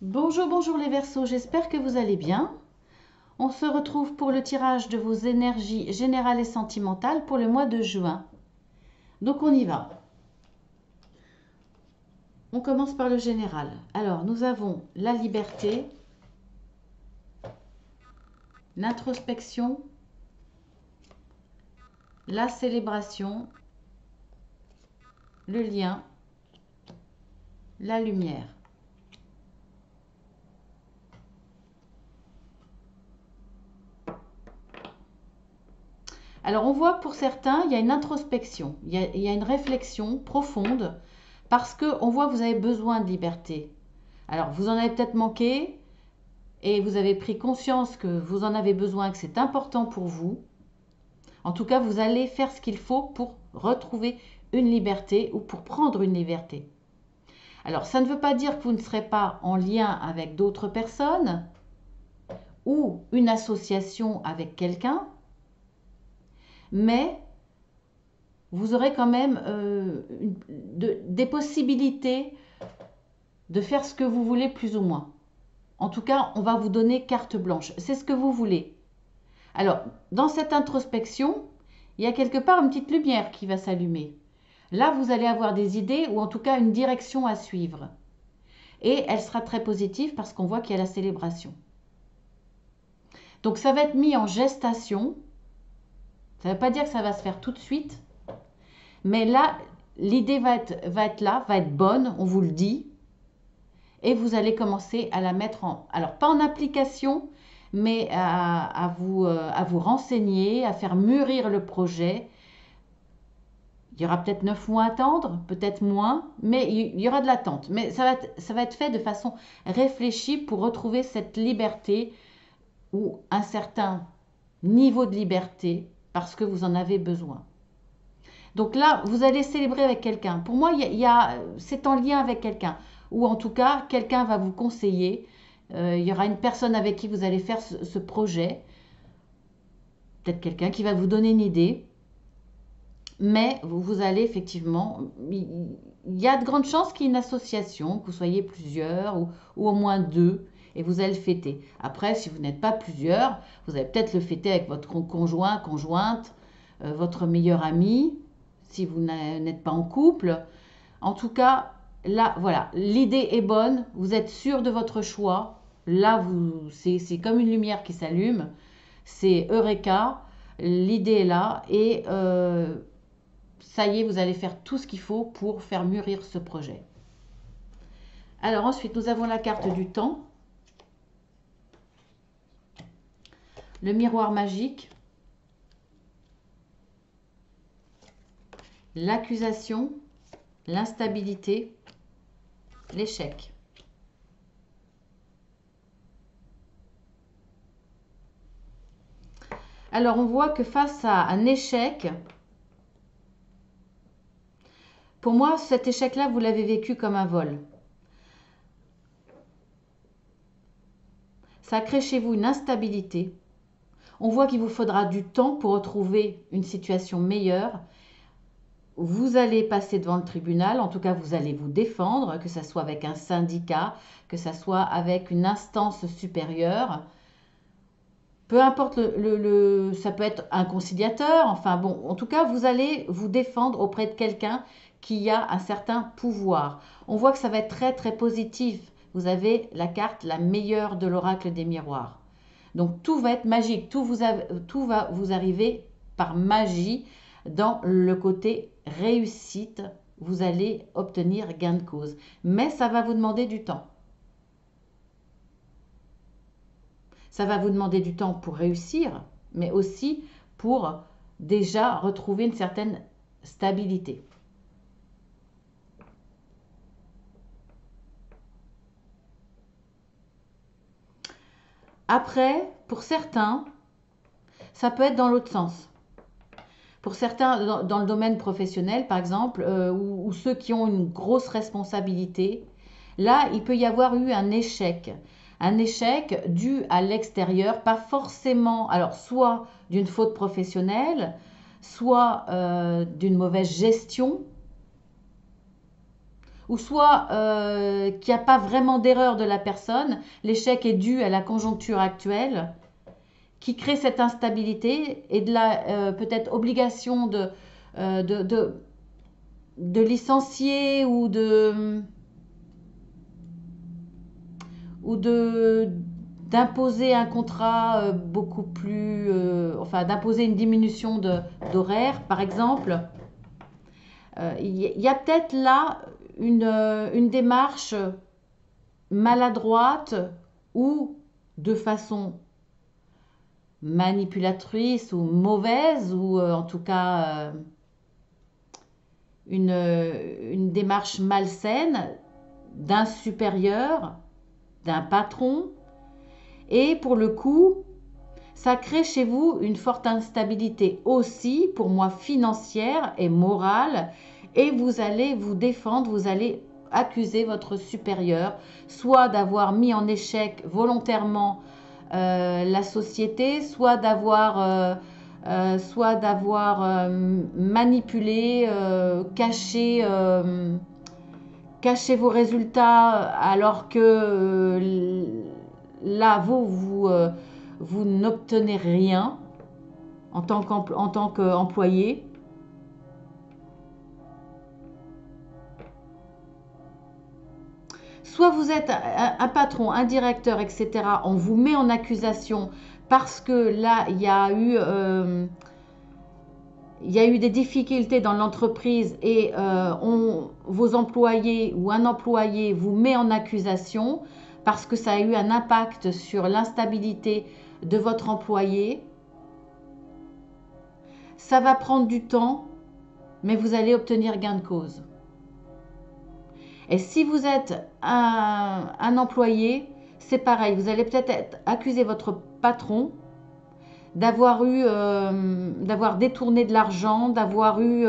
Bonjour, bonjour les Verseaux, j'espère que vous allez bien. On se retrouve pour le tirage de vos énergies générales et sentimentales pour le mois de juin. Donc on y va. On commence par le général. Alors nous avons la liberté, l'introspection, la célébration, le lien, la lumière. Alors on voit que pour certains, il y a une introspection, il y a une réflexion profonde parce qu'on voit que vous avez besoin de liberté. Alors vous en avez peut-être manqué et vous avez pris conscience que vous en avez besoin, que c'est important pour vous. En tout cas, vous allez faire ce qu'il faut pour retrouver une liberté ou pour prendre une liberté. Alors ça ne veut pas dire que vous ne serez pas en lien avec d'autres personnes ou une association avec quelqu'un, mais vous aurez quand même des possibilités de faire ce que vous voulez plus ou moins. En tout cas, on va vous donner carte blanche. C'est ce que vous voulez. Alors, dans cette introspection, il y a quelque part une petite lumière qui va s'allumer. Là, vous allez avoir des idées ou en tout cas une direction à suivre. Et elle sera très positive parce qu'on voit qu'il y a la célébration. Donc, ça va être mis en gestation. Ça ne veut pas dire que ça va se faire tout de suite. Mais là, l'idée va être là, va être bonne, on vous le dit. Et vous allez commencer à la mettre en... Alors, pas en application, mais à vous renseigner, à faire mûrir le projet. Il y aura peut-être 9 mois à attendre, peut-être moins, mais il y aura de l'attente. Mais ça va être fait de façon réfléchie pour retrouver cette liberté ou un certain niveau de liberté parce que vous en avez besoin. Donc là, vous allez célébrer avec quelqu'un. Pour moi, c'est en lien avec quelqu'un. Ou en tout cas, quelqu'un va vous conseiller. Il y aura une personne avec qui vous allez faire ce projet. Peut-être quelqu'un qui va vous donner une idée. Mais vous allez effectivement... Il y a de grandes chances qu'il y ait une association, que vous soyez plusieurs ou au moins deux. Et vous allez le fêter. Après, si vous n'êtes pas plusieurs, vous allez peut-être le fêter avec votre conjoint, conjointe, votre meilleur ami, si vous n'êtes pas en couple. En tout cas, là, voilà, l'idée est bonne, vous êtes sûr de votre choix. Là, c'est comme une lumière qui s'allume. C'est Eureka, l'idée est là et ça y est, vous allez faire tout ce qu'il faut pour faire mûrir ce projet. Alors ensuite, nous avons la carte du temps, le miroir magique, l'accusation, l'instabilité, l'échec. Alors on voit que face à un échec, pour moi cet échec-là, vous l'avez vécu comme un vol. Ça crée chez vous une instabilité. On voit qu'il vous faudra du temps pour retrouver une situation meilleure. Vous allez passer devant le tribunal, en tout cas vous allez vous défendre, que ce soit avec un syndicat, que ce soit avec une instance supérieure. Peu importe, ça peut être un conciliateur, enfin bon, en tout cas vous allez vous défendre auprès de quelqu'un qui a un certain pouvoir. On voit que ça va être très très positif. Vous avez la carte la meilleure de l'oracle des miroirs. Donc tout va être magique, tout va vous arriver par magie dans le côté réussite. Vous allez obtenir gain de cause. Mais ça va vous demander du temps. Ça va vous demander du temps pour réussir, mais aussi pour déjà retrouver une certaine stabilité. Après, pour certains, ça peut être dans l'autre sens. Pour certains, dans le domaine professionnel, par exemple, ou ceux qui ont une grosse responsabilité, là, il peut y avoir eu un échec. Un échec dû à l'extérieur, pas forcément, alors soit d'une faute professionnelle, soit d'une mauvaise gestion, ou soit qu'il n'y a pas vraiment d'erreur de la personne, l'échec est dû à la conjoncture actuelle, qui crée cette instabilité et de la peut-être obligation euh, de, de, de licencier ou d'imposer un contrat beaucoup plus, enfin d'imposer une diminution d'horaire, par exemple. Il y a peut-être là une démarche maladroite ou de façon manipulatrice ou mauvaise, ou en tout cas une démarche malsaine d'un supérieur, d'un patron. Et pour le coup, ça crée chez vous une forte instabilité aussi, pour moi, financière et morale. Et vous allez vous défendre, vous allez accuser votre supérieur, soit d'avoir mis en échec volontairement la société, soit d'avoir manipulé, caché vos résultats, alors que là, vous n'obtenez rien en tant qu'employé. Soit vous êtes un patron, un directeur, etc. On vous met en accusation parce que là, il y a eu des difficultés dans l'entreprise et vos employés ou un employé vous met en accusation parce que ça a eu un impact sur l'instabilité de votre employé. Ça va prendre du temps, mais vous allez obtenir gain de cause. Et si vous êtes un employé, c'est pareil, vous allez peut-être accuser votre patron d'avoir détourné de l'argent, d'avoir eu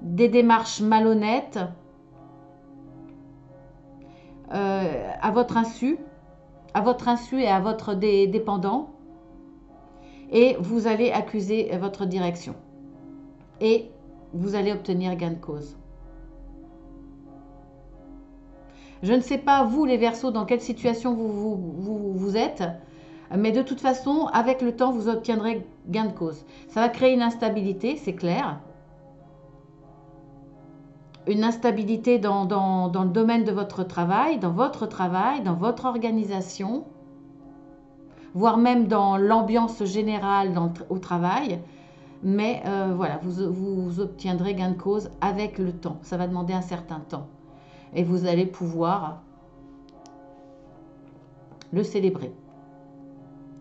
des démarches malhonnêtes à votre insu et à votre dépendant, et vous allez accuser votre direction et vous allez obtenir gain de cause. Je ne sais pas, vous les Verseaux, dans quelle situation vous êtes, mais de toute façon, avec le temps, vous obtiendrez gain de cause. Ça va créer une instabilité, c'est clair. Une instabilité dans le domaine de votre travail, dans votre organisation, voire même dans l'ambiance générale au travail. Mais voilà, vous obtiendrez gain de cause avec le temps. Ça va demander un certain temps. Et vous allez pouvoir le célébrer.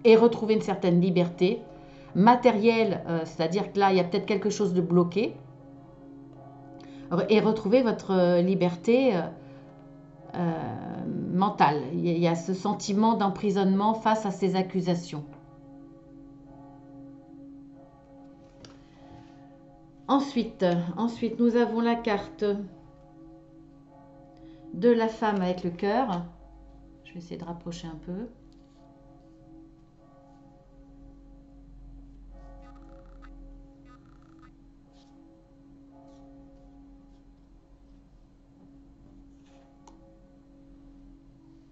Et retrouver une certaine liberté matérielle, c'est-à-dire que là, il y a peut-être quelque chose de bloqué. Et retrouver votre liberté mentale. Il y a ce sentiment d'emprisonnement face à ces accusations. Ensuite, nous avons la carte de la femme avec le cœur. Je vais essayer de rapprocher un peu.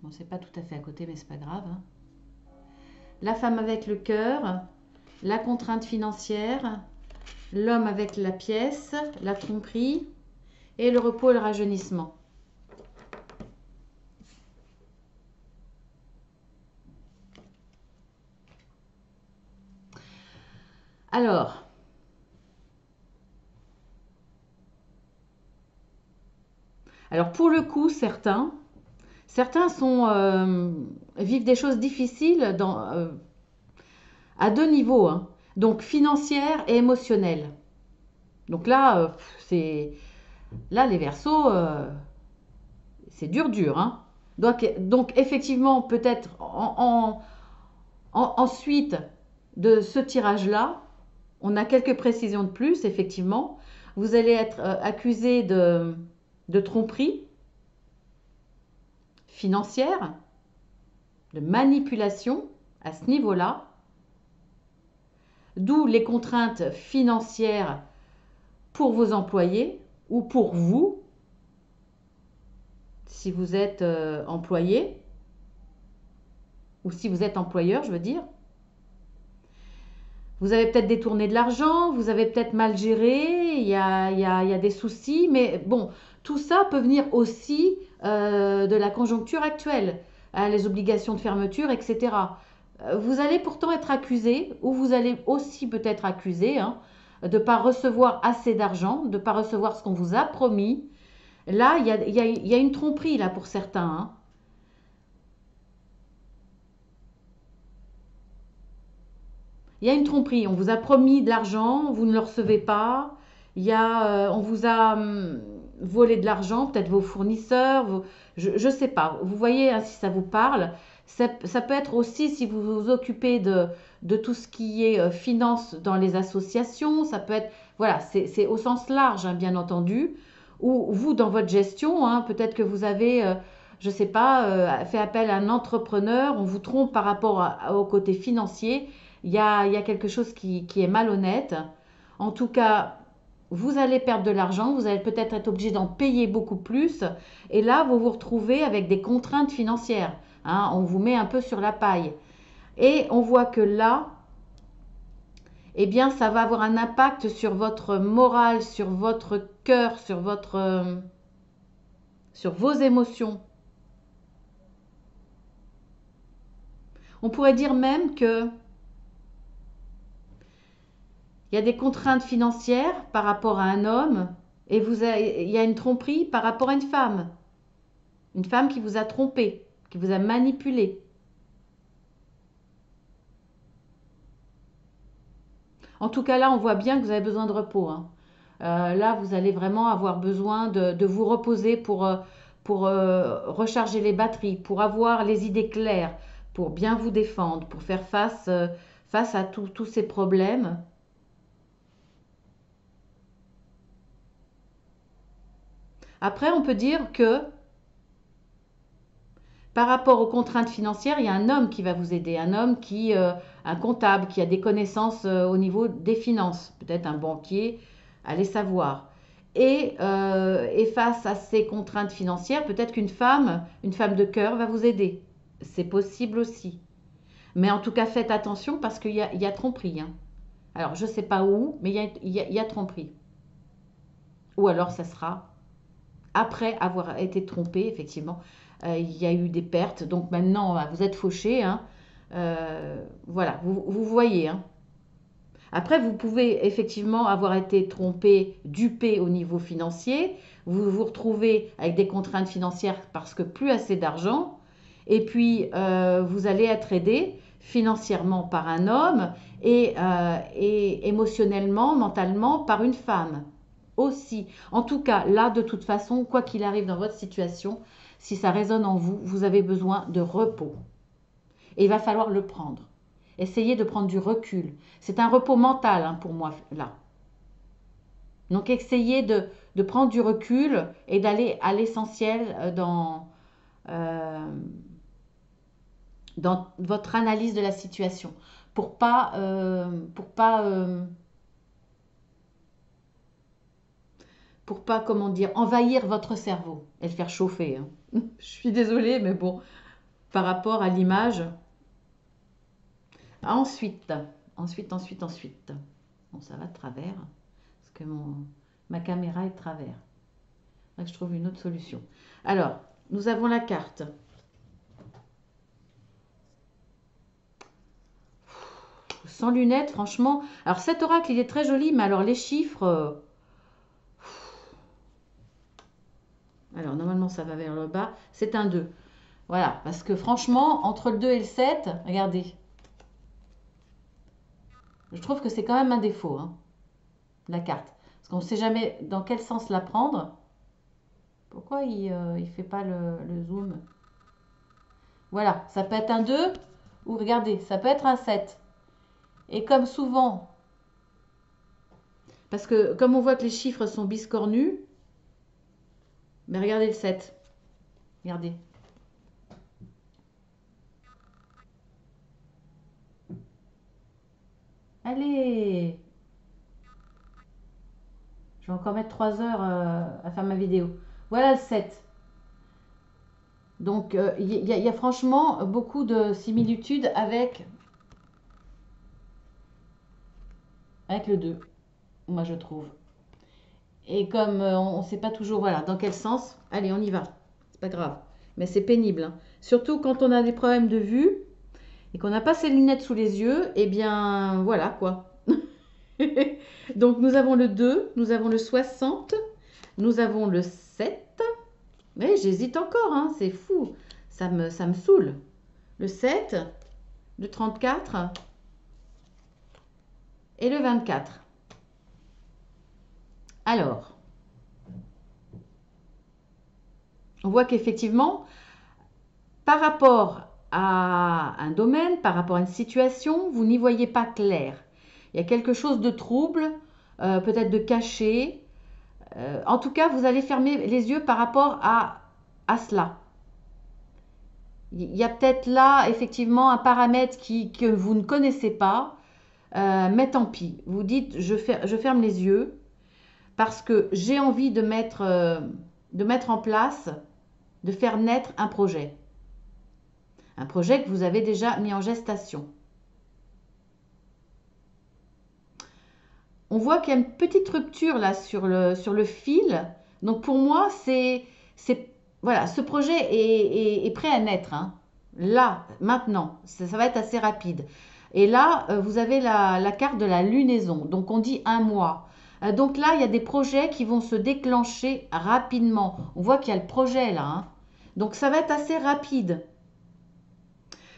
Bon, c'est pas tout à fait à côté, mais c'est pas grave. Hein. La femme avec le cœur, la contrainte financière, l'homme avec la pièce, la tromperie et le repos et le rajeunissement. Alors pour le coup, certains vivent des choses difficiles à deux niveaux, hein. Donc financière et émotionnelle. Donc là, là les Verseaux, c'est dur, hein. Donc effectivement, peut-être ensuite de ce tirage-là, on a quelques précisions de plus, effectivement. Vous allez être accusé de tromperie financière, de manipulation à ce niveau-là, d'où les contraintes financières pour vos employés ou pour vous, si vous êtes employé, ou si vous êtes employeur, je veux dire. Vous avez peut-être détourné de l'argent, vous avez peut-être mal géré, il y a des soucis, mais bon, tout ça peut venir aussi de la conjoncture actuelle, hein, les obligations de fermeture, etc. Vous allez pourtant être accusé, ou vous allez aussi peut-être accusé, hein, de ne pas recevoir assez d'argent, de ne pas recevoir ce qu'on vous a promis. Là, il y a une tromperie là pour certains, hein. Il y a une tromperie. On vous a promis de l'argent, vous ne le recevez pas. On vous a volé de l'argent, peut-être vos fournisseurs. Je ne sais pas. Vous voyez, hein, si ça vous parle. Ça peut être aussi si vous vous occupez de tout ce qui est finance dans les associations. Ça peut être, voilà, c'est au sens large, hein, bien entendu. Ou vous, dans votre gestion, hein, peut-être que vous avez, je ne sais pas, fait appel à un entrepreneur. On vous trompe par rapport au côté financier. Il y a quelque chose qui est malhonnête. En tout cas, vous allez perdre de l'argent, vous allez peut-être être obligé d'en payer beaucoup plus. Et là, vous vous retrouvez avec des contraintes financières, hein. On vous met un peu sur la paille. Et on voit que là, eh bien, ça va avoir un impact sur votre morale, sur votre cœur, sur vos émotions. On pourrait dire même que il y a des contraintes financières par rapport à un homme et il y a une tromperie par rapport à une femme. Une femme qui vous a trompé, qui vous a manipulé. En tout cas, là, on voit bien que vous avez besoin de repos, hein. Là, vous allez vraiment avoir besoin de vous reposer pour recharger les batteries, pour avoir les idées claires, pour bien vous défendre, pour faire face à tous ces problèmes. Après, on peut dire que par rapport aux contraintes financières, il y a un homme qui va vous aider, un comptable qui a des connaissances au niveau des finances, peut-être un banquier, allez savoir. Et face à ces contraintes financières, peut-être une femme de cœur va vous aider. C'est possible aussi. Mais en tout cas, faites attention parce qu'il y a tromperie, hein. Alors, je ne sais pas où, mais il y a tromperie. Ou alors, ça sera après avoir été trompé, effectivement, il y a eu des pertes. Donc maintenant, vous êtes fauché, hein. Voilà, vous voyez, hein. Après, vous pouvez effectivement avoir été trompé, dupé au niveau financier. Vous vous retrouvez avec des contraintes financières parce que plus assez d'argent. Et puis, vous allez être aidé financièrement par un homme et émotionnellement, mentalement par une femme aussi. En tout cas, là, de toute façon, quoi qu'il arrive dans votre situation, si ça résonne en vous, vous avez besoin de repos. Et il va falloir le prendre. Essayez de prendre du recul. C'est un repos mental, hein, pour moi, là. Donc, essayez de prendre du recul et d'aller à l'essentiel euh, dans votre analyse de la situation. Pour pas, comment dire, envahir votre cerveau et le faire chauffer, hein. Je suis désolée, mais bon, par rapport à l'image. Ensuite, ensuite. Bon, ça va de travers, parce que ma caméra est de travers. Donc, je trouve une autre solution. Alors, nous avons la carte. Sans lunettes, franchement. Alors, cet oracle, il est très joli, mais alors les chiffres. Alors, normalement, ça va vers le bas. C'est un 2. Voilà, parce que franchement, entre le 2 et le 7, regardez. Je trouve que c'est quand même un défaut, hein, la carte. Parce qu'on ne sait jamais dans quel sens la prendre. Pourquoi il ne fait pas le zoom? Voilà, ça peut être un 2 ou regardez, ça peut être un 7. Et comme souvent, parce que comme on voit que les chiffres sont biscornus, mais regardez le 7. Regardez. Allez. Je vais encore mettre 3 heures à faire ma vidéo. Voilà le 7. Donc, y a franchement beaucoup de similitudes avec le 2, moi je trouve. Et comme on ne sait pas toujours voilà, dans quel sens, allez, on y va. C'est pas grave. Mais c'est pénible, hein. Surtout quand on a des problèmes de vue et qu'on n'a pas ses lunettes sous les yeux, eh bien voilà quoi. Donc nous avons le 2, nous avons le 60, nous avons le 7. Mais j'hésite encore, hein, c'est fou. Ça me saoule. Le 7, le 34 et le 24. Alors, on voit qu'effectivement, par rapport à un domaine, par rapport à une situation, vous n'y voyez pas clair. Il y a quelque chose de trouble, peut-être de caché. En tout cas, vous allez fermer les yeux par rapport à cela. Il y a peut-être là, effectivement, un paramètre que vous ne connaissez pas, mais tant pis. Vous dites, je ferme les yeux parce que j'ai envie de mettre en place, de faire naître un projet. Un projet que vous avez déjà mis en gestation. On voit qu'il y a une petite rupture là sur le fil. Donc pour moi, voilà, ce projet est prêt à naître, hein. Là, maintenant, ça va être assez rapide. Et là, vous avez la carte de la lunaison. Donc on dit un mois. Donc là, il y a des projets qui vont se déclencher rapidement. On voit qu'il y a le projet là, hein. Donc ça va être assez rapide.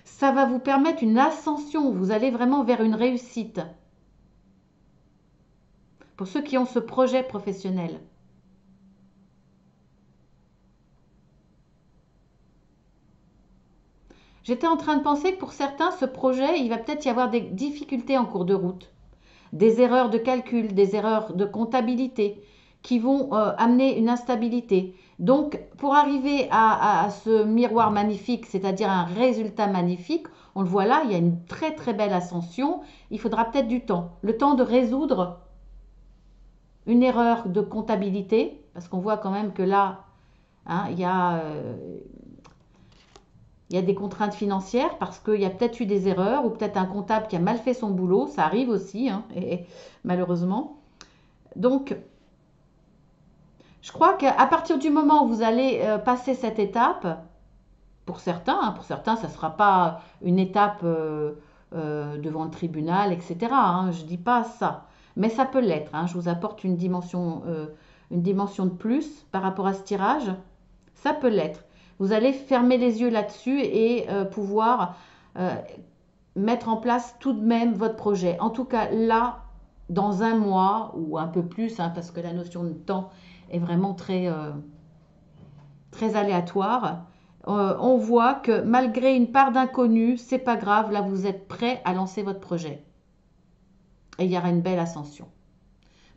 Ça va vous permettre une ascension. Vous allez vraiment vers une réussite. Pour ceux qui ont ce projet professionnel. J'étais en train de penser que pour certains, ce projet, il va peut-être y avoir des difficultés en cours de route. Des erreurs de calcul, des erreurs de comptabilité qui vont amener une instabilité. Donc, pour arriver à ce miroir magnifique, c'est-à-dire un résultat magnifique, on le voit là, il y a une très très belle ascension. Il faudra peut-être du temps. Le temps de résoudre une erreur de comptabilité, parce qu'on voit quand même que là, hein, il y a des contraintes financières parce qu'il y a peut-être eu des erreurs ou peut-être un comptable qui a mal fait son boulot. Ça arrive aussi, hein, malheureusement. Donc, je crois qu'à partir du moment où vous allez passer cette étape, pour certains, ça ne sera pas une étape devant le tribunal, etc. Hein, je ne dis pas ça. Mais ça peut l'être, hein. Je vous apporte une dimension de plus par rapport à ce tirage. Ça peut l'être. Vous allez fermer les yeux là-dessus et pouvoir mettre en place tout de même votre projet. En tout cas, là, dans un mois ou un peu plus, hein, parce que la notion de temps est vraiment très, très aléatoire, on voit que malgré une part d'inconnu, c'est pas grave, là vous êtes prêt à lancer votre projet. Et il y aura une belle ascension.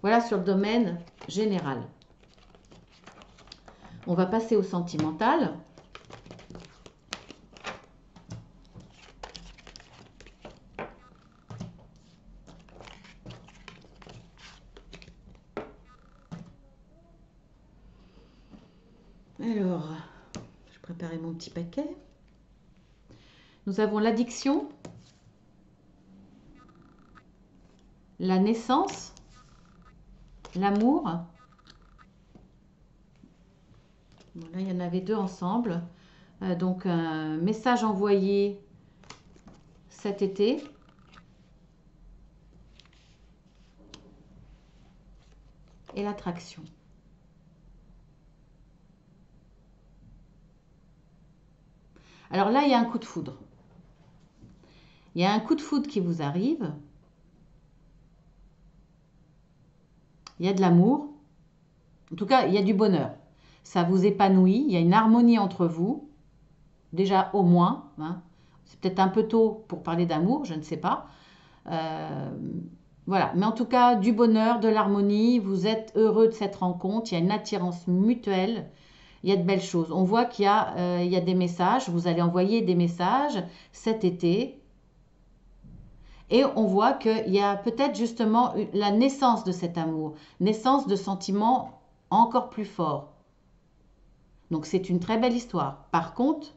Voilà sur le domaine général. On va passer au sentimental. Alors, je préparais mon petit paquet. Nous avons l'addiction, la naissance, l'amour. Bon, là, il y en avait deux ensemble. Donc, un message envoyé cet été. Et l'attraction. Alors là, il y a un coup de foudre. Il y a un coup de foudre qui vous arrive. Il y a de l'amour. En tout cas, il y a du bonheur. Ça vous épanouit. Il y a une harmonie entre vous. Déjà, au moins, hein. C'est peut-être un peu tôt pour parler d'amour, je ne sais pas. Voilà. Mais en tout cas, du bonheur, de l'harmonie. Vous êtes heureux de cette rencontre. Il y a une attirance mutuelle. Il y a de belles choses. On voit qu'il y a des messages. Vous allez envoyer des messages cet été. Et on voit qu'il y a peut-être justement la naissance de cet amour, naissance de sentiments encore plus forts. Donc c'est une très belle histoire. Par contre,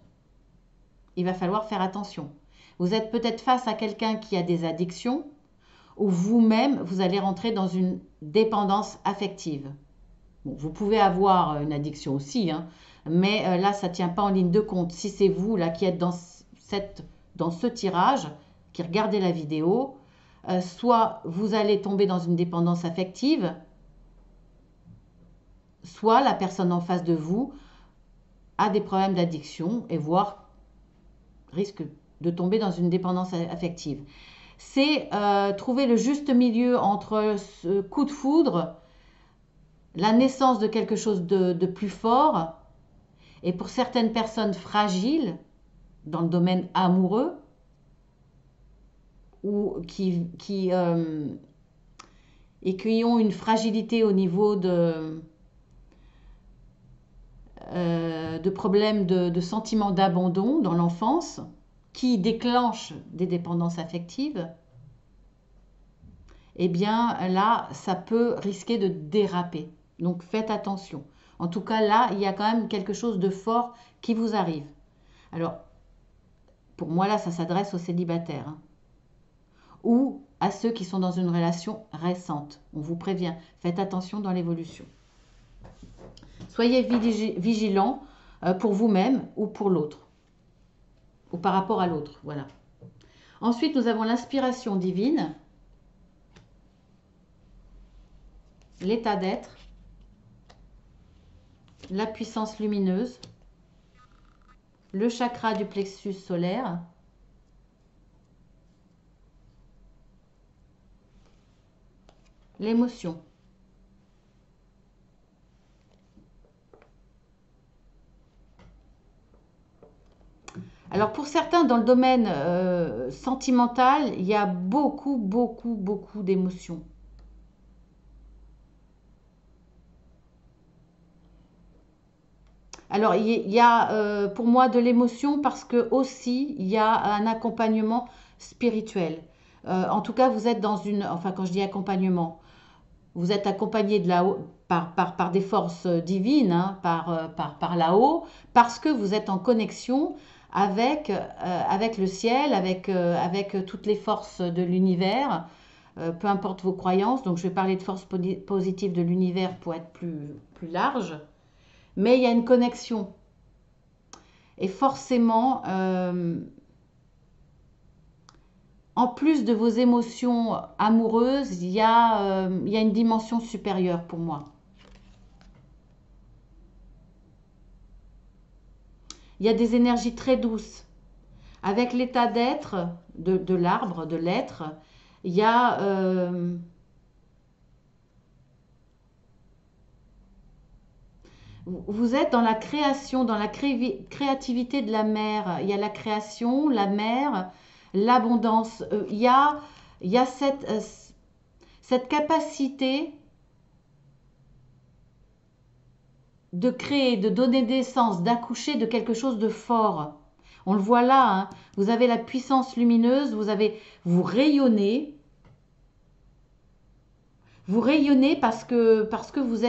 il va falloir faire attention. Vous êtes peut-être face à quelqu'un qui a des addictions ou vous-même, vous allez rentrer dans une dépendance affective. Bon, vous pouvez avoir une addiction aussi, hein, mais là, ça ne tient pas en ligne de compte. Si c'est vous là qui êtes dans ce tirage, qui regardez la vidéo, soit vous allez tomber dans une dépendance affective, soit la personne en face de vous a des problèmes d'addiction et voire risque de tomber dans une dépendance affective. C'est trouver le juste milieu entre ce coup de foudre, la naissance de quelque chose de plus fort, et pour certaines personnes fragiles, dans le domaine amoureux, ou qui ont une fragilité au niveau de problèmes de sentiments d'abandon dans l'enfance, qui déclenchent des dépendances affectives, eh bien là, ça peut risquer de déraper. Donc faites attention. En tout cas, là, il y a quand même quelque chose de fort qui vous arrive. Alors, pour moi, là, ça s'adresse aux célibataires, hein, ou à ceux qui sont dans une relation récente. On vous prévient, faites attention dans l'évolution. Soyez vigilants pour vous-même ou pour l'autre, ou par rapport à l'autre. Voilà. Ensuite, nous avons l'inspiration divine, l'état d'être, la puissance lumineuse, le chakra du plexus solaire, l'émotion. Alors pour certains, dans le domaine sentimental, il y a beaucoup d'émotions. Alors il y a pour moi de l'émotion parce que aussi il y a un accompagnement spirituel. En tout cas, vous êtes dans une, enfin quand je dis accompagnement, vous êtes accompagné de là-haut par des forces divines, hein, par là-haut, parce que vous êtes en connexion avec le ciel, avec toutes les forces de l'univers, peu importe vos croyances. Donc je vais parler de forces positives de l'univers pour être plus large. Mais il y a une connexion. Et forcément, en plus de vos émotions amoureuses, il y a une dimension supérieure pour moi. Il y a des énergies très douces. Avec l'état d'être de l'arbre, de l'être, il y a vous êtes dans la création, dans la créativité de la mer. Il y a la création, la mer, l'abondance. Il y a cette capacité de créer, de donner naissance, d'accoucher de quelque chose de fort. On le voit là, hein. Vous avez la puissance lumineuse, vous rayonnez. Vous rayonnez parce que vous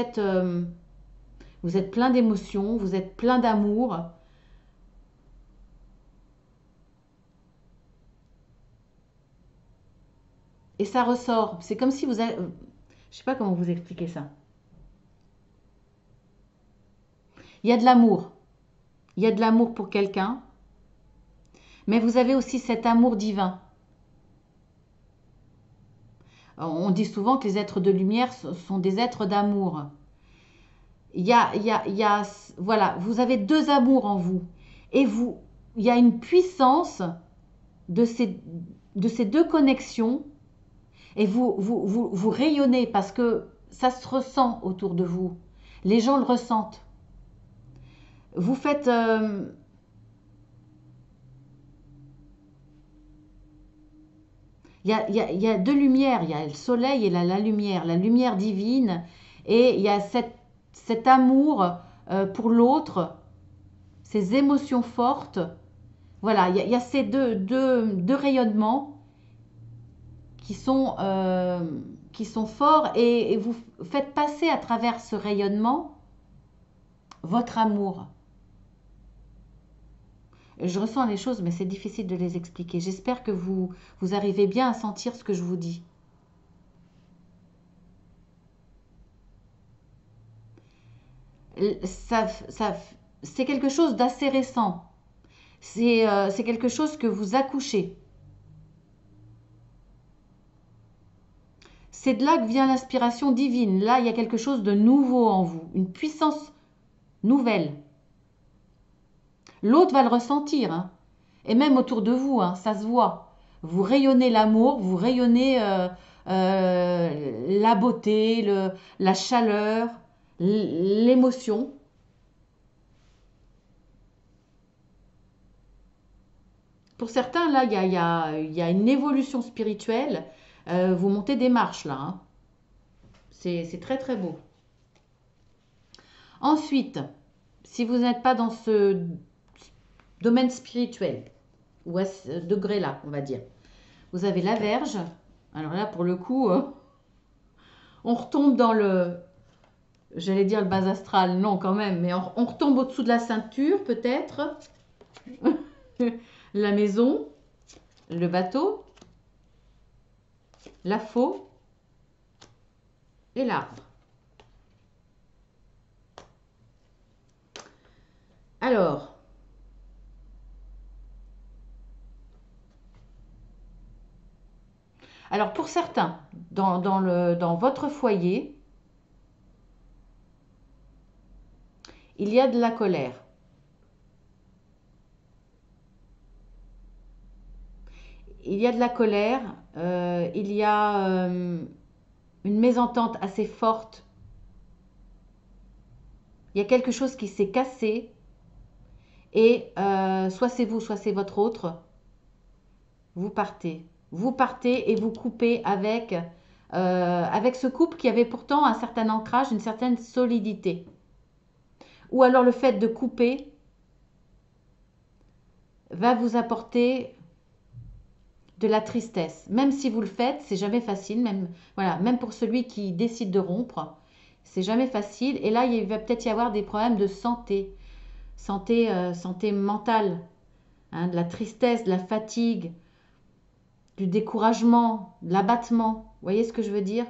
êtes plein d'émotions, vous êtes plein d'amour. Et ça ressort. C'est comme si vous avez... Je ne sais pas comment vous expliquer ça. Il y a de l'amour. Il y a de l'amour pour quelqu'un. Mais vous avez aussi cet amour divin. On dit souvent que les êtres de lumière sont des êtres d'amour. Voilà, vous avez deux amours en vous. Et il y a une puissance de ces deux connexions. Et vous rayonnez parce que ça se ressent autour de vous. Les gens le ressentent. Vous faites... il y a deux lumières. Il y a le soleil et la lumière divine. Et il y a cet amour pour l'autre, ces émotions fortes. Voilà, il y a ces deux rayonnements. qui sont forts et vous faites passer à travers ce rayonnement votre amour. Je ressens les choses, mais c'est difficile de les expliquer. J'espère que vous arrivez bien à sentir ce que je vous dis. C'est quelque chose d'assez récent. C'est quelque chose que vous accouchez. C'est de là que vient l'inspiration divine. Là, il y a quelque chose de nouveau en vous, une puissance nouvelle. L'autre va le ressentir, hein. Et même autour de vous, hein, ça se voit. Vous rayonnez l'amour, vous rayonnez la beauté, la chaleur, l'émotion. Pour certains, là, il y a une évolution spirituelle. Vous montez des marches, là, hein. C'est très, très beau. Ensuite, si vous n'êtes pas dans ce domaine spirituel, ou à ce degré-là, on va dire, vous avez la Vierge. Alors là, pour le coup, on retombe dans j'allais dire le bas astral, non quand même, mais on retombe au-dessous de la ceinture, peut-être. La maison, le bateau, la faux et l'arbre. Alors pour certains, dans votre foyer, il y a de la colère. Il y a de la colère, il y a une mésentente assez forte. Il y a quelque chose qui s'est cassé et soit c'est vous, soit c'est votre autre. Vous partez. Vous partez et vous coupez avec ce couple qui avait pourtant un certain ancrage, une certaine solidité. Ou alors le fait de couper va vous apporter de la tristesse. Même si vous le faites, c'est jamais facile. Même pour celui qui décide de rompre, c'est jamais facile. Et là, il va peut-être y avoir des problèmes de santé, santé mentale, hein, de la tristesse, de la fatigue, du découragement, de l'abattement. Vous voyez ce que je veux dire?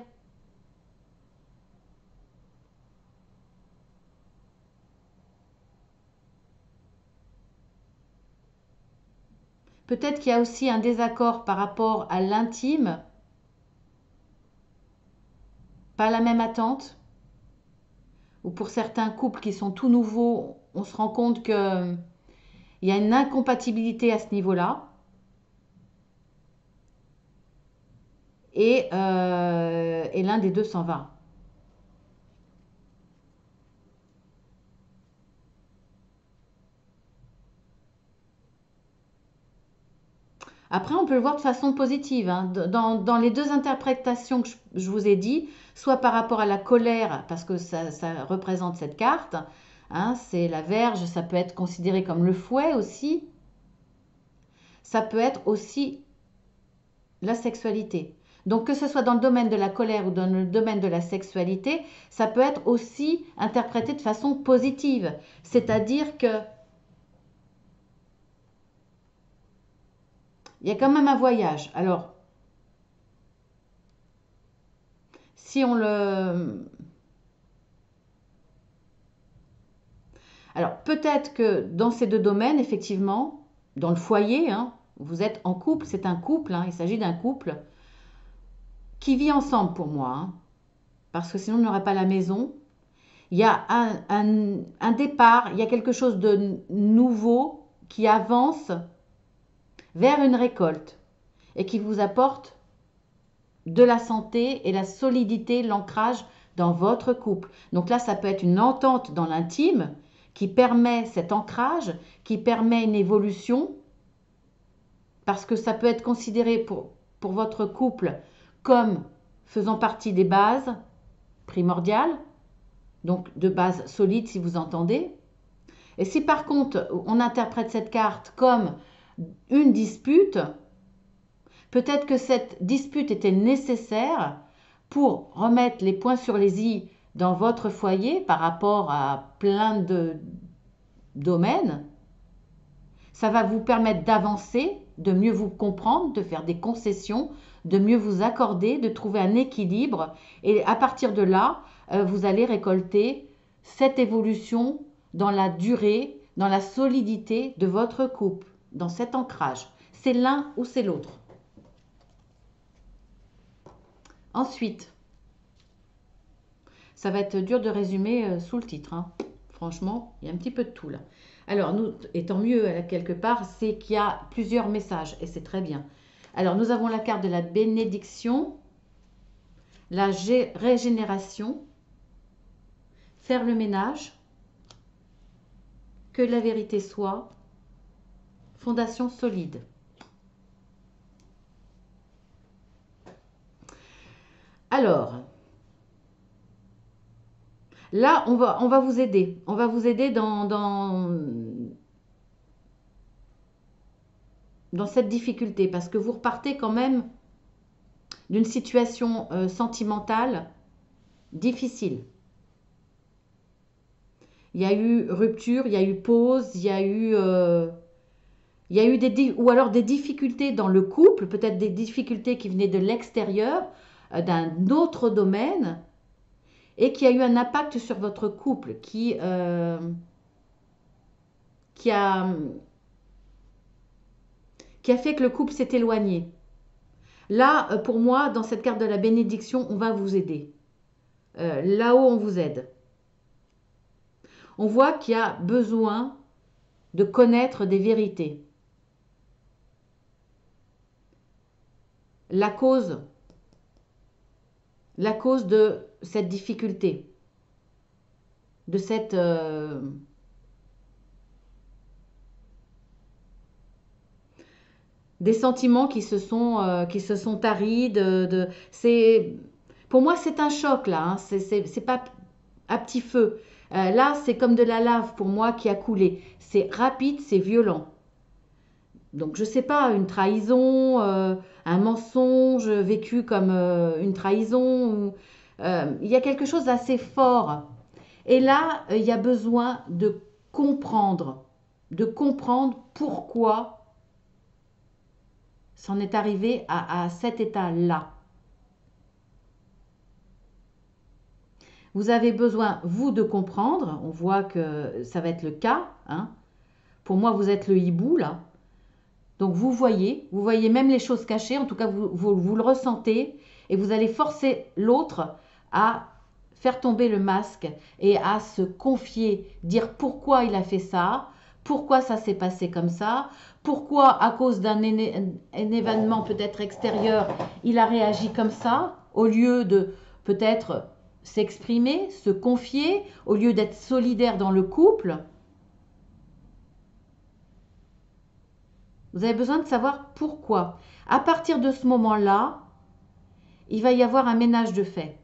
Peut-être qu'il y a aussi un désaccord par rapport à l'intime, pas la même attente. Ou pour certains couples qui sont tout nouveaux, on se rend compte qu'il y a une incompatibilité à ce niveau-là. Et l'un des deux s'en va. Après, on peut le voir de façon positive, hein. Dans les deux interprétations que je vous ai dit, soit par rapport à la colère, parce que ça représente cette carte, hein, c'est la Vierge, ça peut être considéré comme le fouet aussi. Ça peut être aussi la sexualité. Donc que ce soit dans le domaine de la colère ou dans le domaine de la sexualité, ça peut être aussi interprété de façon positive. C'est-à-dire que il y a quand même un voyage. Alors, si on le... Alors, peut-être que dans ces deux domaines, effectivement, dans le foyer, hein, vous êtes en couple, c'est un couple, hein, il s'agit d'un couple qui vit ensemble pour moi, hein, parce que sinon on n'aurait pas la maison. Il y a un départ, il y a quelque chose de nouveau qui avance vers une récolte et qui vous apporte de la santé et la solidité, l'ancrage dans votre couple. Donc là, ça peut être une entente dans l'intime qui permet cet ancrage, qui permet une évolution, parce que ça peut être considéré pour votre couple comme faisant partie des bases primordiales, donc de bases solides si vous entendez. Et si par contre on interprète cette carte comme une dispute, Peut-être que cette dispute était nécessaire pour remettre les points sur les i dans votre foyer par rapport à plein de domaines. Ça va vous permettre d'avancer, de mieux vous comprendre, de faire des concessions, de mieux vous accorder, de trouver un équilibre. Et à partir de là, vous allez récolter cette évolution dans la durée, dans la solidité de votre couple, dans cet ancrage. C'est l'un ou c'est l'autre. Ensuite, ça va être dur de résumer sous le titre, hein. Franchement, il y a un petit peu de tout là. Alors, nous, et tant mieux, quelque part, c'est qu'il y a plusieurs messages, et c'est très bien. Alors, nous avons la carte de la bénédiction, la régénération, faire le ménage, que la vérité soit, fondation solide. Alors, là, on va vous aider. On va vous aider dans cette difficulté, parce que vous repartez quand même d'une situation sentimentale difficile. Il y a eu rupture, il y a eu pause, il y a eu ou alors des difficultés dans le couple, peut-être des difficultés qui venaient de l'extérieur, d'un autre domaine, et qui a eu un impact sur votre couple, qui a fait que le couple s'est éloigné. Là, pour moi, dans cette carte de la bénédiction, on va vous aider. Là-haut, on vous aide. On voit qu'il y a besoin de connaître des vérités. La cause de cette difficulté, de cette des sentiments qui se sont taris, pour moi c'est un choc là, hein. C'est pas à petit feu. Là c'est comme de la lave pour moi qui a coulé. C'est rapide, c'est violent. Donc je sais pas, une trahison, un mensonge vécu comme une trahison. Il y a quelque chose d'assez fort. Et là, il y a besoin de comprendre pourquoi c'en est arrivé à cet état-là. Vous avez besoin, vous, de comprendre. On voit que ça va être le cas, hein. Pour moi, vous êtes le hibou, là. Donc, vous voyez même les choses cachées. En tout cas, vous le ressentez. Et vous allez forcer l'autre à faire tomber le masque et à se confier, dire pourquoi il a fait ça, pourquoi ça s'est passé comme ça, pourquoi à cause d'un événement peut-être extérieur, il a réagi comme ça, au lieu de peut-être s'exprimer, se confier, au lieu d'être solidaire dans le couple. Vous avez besoin de savoir pourquoi. À partir de ce moment-là, il va y avoir un ménage de fait.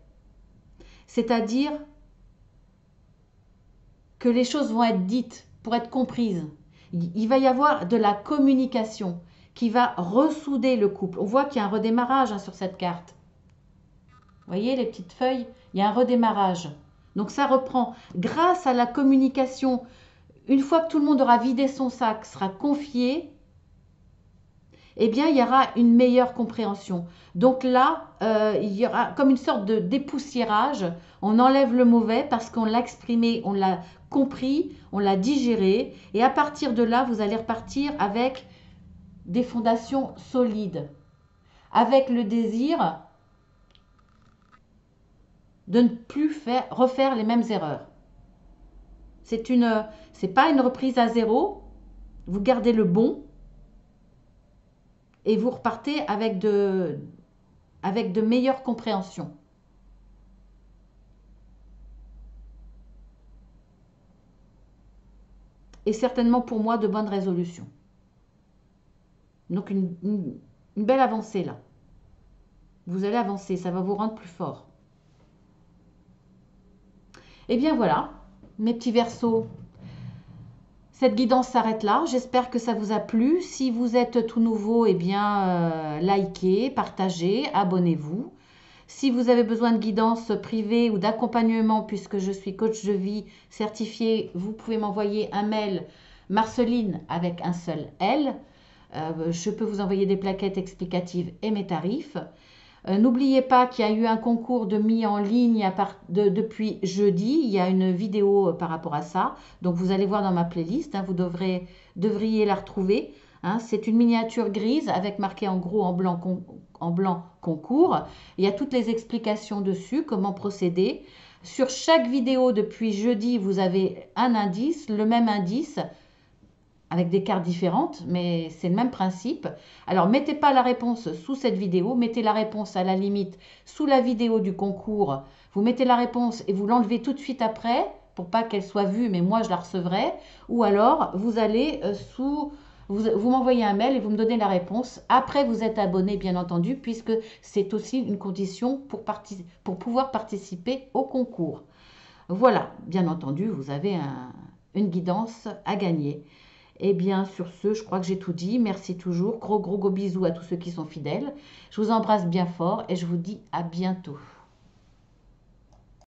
C'est-à-dire que les choses vont être dites pour être comprises. Il va y avoir de la communication qui va ressouder le couple. On voit qu'il y a un redémarrage, hein, sur cette carte. Vous voyez les petites feuilles? Il y a un redémarrage. Donc ça reprend. Grâce à la communication, une fois que tout le monde aura vidé son sac, sera confié, eh bien, il y aura une meilleure compréhension. Donc là, il y aura comme une sorte de dépoussiérage. On enlève le mauvais parce qu'on l'a exprimé, on l'a compris, on l'a digéré. Et à partir de là, vous allez repartir avec des fondations solides, avec le désir de ne plus refaire les mêmes erreurs. C'est pas une reprise à zéro. Vous gardez le bon. Et vous repartez avec de meilleures compréhensions. Et certainement pour moi de bonnes résolutions. Donc une belle avancée là. Vous allez avancer, ça va vous rendre plus fort. Et bien voilà, mes petits Verseaux. Cette guidance s'arrête là. J'espère que ça vous a plu. Si vous êtes tout nouveau, eh bien, likez, partagez, abonnez-vous. Si vous avez besoin de guidance privée ou d'accompagnement, puisque je suis coach de vie certifié, vous pouvez m'envoyer un mail Marceline avec un seul L. Je peux vous envoyer des plaquettes explicatives et mes tarifs. N'oubliez pas qu'il y a eu un concours de mis en ligne depuis jeudi. Il y a une vidéo par rapport à ça. Donc vous allez voir dans ma playlist, hein, vous devriez la retrouver. Hein. C'est une miniature grise avec marqué en gros en blanc concours. Il y a toutes les explications dessus, comment procéder. Sur chaque vidéo depuis jeudi, vous avez un indice, le même indice, avec des cartes différentes, mais c'est le même principe. Alors, mettez pas la réponse sous cette vidéo, mettez la réponse à la limite sous la vidéo du concours. Vous mettez la réponse et vous l'enlevez tout de suite après, pour pas qu'elle soit vue, mais moi je la recevrai. Ou alors, vous allez vous m'envoyez un mail et vous me donnez la réponse. Après, vous êtes abonné, bien entendu, puisque c'est aussi une condition pour pouvoir participer au concours. Voilà, bien entendu, vous avez une guidance à gagner. Et bien sur ce, je crois que j'ai tout dit. Merci toujours. Gros bisous à tous ceux qui sont fidèles. Je vous embrasse bien fort et je vous dis à bientôt.